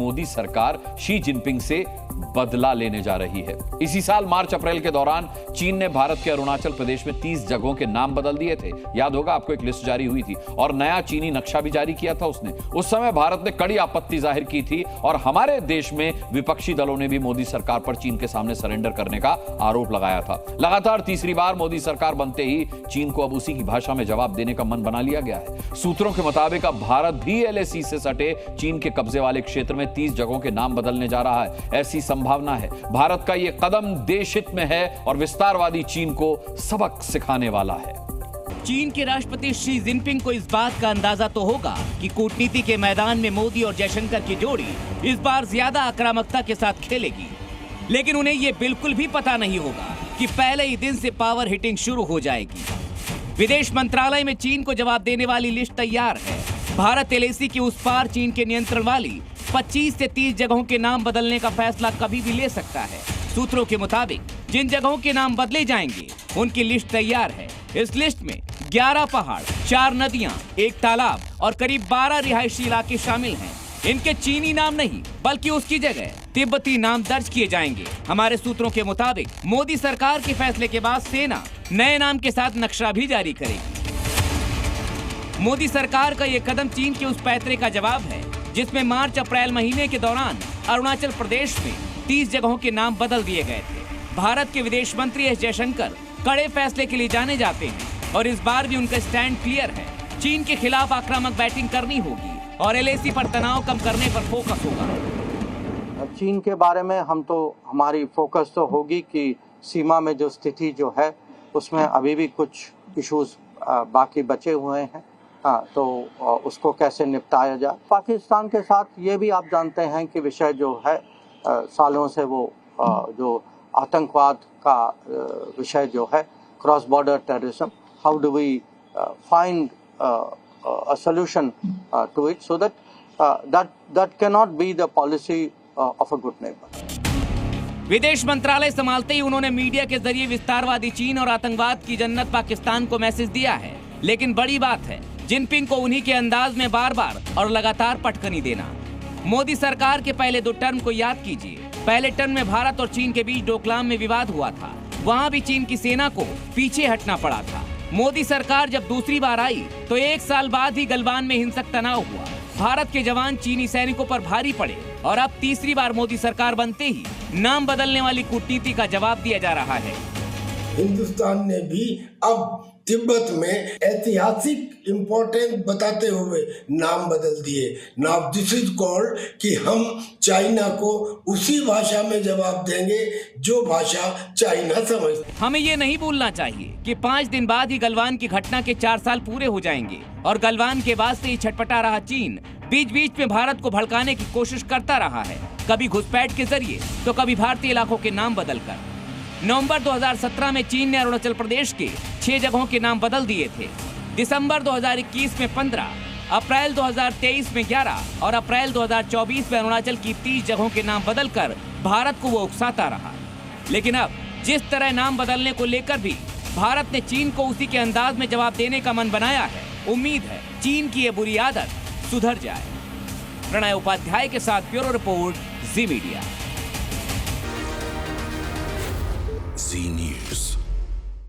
मोदी सरकार Xi Jinping से बदला लेने जा रही है। इसी साल मार्च अप्रैल के दौरान चीन ने भारत के अरुणाचल प्रदेश में 30 जगहों के नाम बदल दिए थे। याद होगा आपको, एक लिस्ट जारी हुई थी और नया चीनी नक्शा भी जारी किया था उसने। उस समय भारत ने कड़ी आपत्ति जाहिर की थी और हमारे देश में विपक्षी दलों ने भी मोदी सरकार पर चीन के सामने सरेंडर करने का आरोप लगाया था। लगातार तीसरी बार मोदी सरकार बनते ही चीन को अब उसी की भाषा में जवाब देने का मन बना लिया गया है। सूत्रों के मुताबिक अब भारत भी LAC से सटे चीन के कब्जे वाले क्षेत्र में 30 जगहों के नाम बदलने जा रहा है। ऐसी संभावना है। भारत का यह कदम देश हित में है और विस्तारवादी चीन को सबक सिखाने वाला है। चीन के राष्ट्रपति शी जिनपिंग को इस बात का अंदाजा तो होगा कि कूटनीति के मैदान में मोदी और जयशंकर की जोड़ी इस बार ज्यादा आक्रामकता के साथ खेलेगी, लेकिन उन्हें यह बिल्कुल भी पता नहीं होगा कि पहले ही दिन से पावर हिटिंग शुरू हो जाएगी। विदेश मंत्रालय में चीन को जवाब देने वाली लिस्ट तैयार है। भारत LAC की उस पार चीन के नियंत्रण वाली 25 से 30 जगहों के नाम बदलने का फैसला कभी भी ले सकता है। सूत्रों के मुताबिक जिन जगहों के नाम बदले जाएंगे उनकी लिस्ट तैयार है। इस लिस्ट में 11 पहाड़, 4 नदियां, 1 तालाब और करीब 12 रिहायशी इलाके शामिल हैं। इनके चीनी नाम नहीं बल्कि उसकी जगह तिब्बती नाम दर्ज किए जाएंगे। हमारे सूत्रों के मुताबिक मोदी सरकार के फैसले के बाद सेना नए नाम के साथ नक्शा भी जारी करेगी। मोदी सरकार का यह कदम चीन के उस पैतरे का जवाब है जिसमें मार्च अप्रैल महीने के दौरान अरुणाचल प्रदेश में 30 जगहों के नाम बदल दिए गए थे। भारत के विदेश मंत्री एस जयशंकर कड़े फैसले के लिए जाने जाते हैं और इस बार भी उनका स्टैंड क्लियर है। चीन के खिलाफ आक्रामक बैटिंग करनी होगी और LAC पर तनाव कम करने पर फोकस होगा। चीन के बारे में हमारी फोकस तो होगी कि सीमा में जो स्थिति जो है उसमें अभी भी कुछ इश्यूज बाकी बचे हुए हैं, तो उसको कैसे निपटाया जाए। पाकिस्तान के साथ ये भी आप जानते हैं कि विषय जो है सालों से वो जो आतंकवाद का विषय जो है, cross border terrorism, how do we find a solution to it so that cannot be the policy of a good neighbor। विदेश मंत्रालय संभालते ही उन्होंने मीडिया के जरिए विस्तारवादी चीन और आतंकवाद की जन्नत पाकिस्तान को मैसेज दिया है। लेकिन बड़ी बात है जिनपिंग को उन्हीं के अंदाज में बार बार और लगातार पटकनी देना। मोदी सरकार के पहले 2 टर्म को याद कीजिए। पहले टर्म में भारत और चीन के बीच डोकलाम में विवाद हुआ था। वहाँ भी चीन की सेना को पीछे हटना पड़ा था। मोदी सरकार जब दूसरी बार आई तो 1 साल बाद ही गलवान में हिंसक तनाव हुआ। भारत के जवान चीनी सैनिकों पर भारी पड़े और अब तीसरी बार मोदी सरकार बनते ही नाम बदलने वाली कूटनीति का जवाब दिया जा रहा है। हिंदुस्तान ने भी अब तिब्बत में ऐतिहासिक इम्पोर्टेंस बताते हुए नाम बदल दिए। नाउ दिस इज कॉल्ड कि हम चाइना को उसी भाषा में जवाब देंगे जो भाषा चाइना समझते। हमें ये नहीं भूलना चाहिए कि 5 दिन बाद ही गलवान की घटना के 4 साल पूरे हो जाएंगे और गलवान के बाद से ही छटपटा रहा चीन बीच बीच में भारत को भड़काने की कोशिश करता रहा है, कभी घुसपैठ के जरिए तो कभी भारतीय इलाकों के नाम बदलकर। नवंबर 2017 में चीन ने अरुणाचल प्रदेश के 6 जगहों के नाम बदल दिए थे। दिसंबर 2021 में 15, अप्रैल 2023 में 11 और अप्रैल 2024 में अरुणाचल की 30 जगहों के नाम बदलकर भारत को वो उकसाता रहा। लेकिन अब जिस तरह नाम बदलने को लेकर भी भारत ने चीन को उसी के अंदाज में जवाब देने का मन बनाया है, उम्मीद है चीन की ये बुरी आदत सुधर जाए। प्रणय उपाध्याय के साथ ब्यूरो रिपोर्ट, जी मीडिया।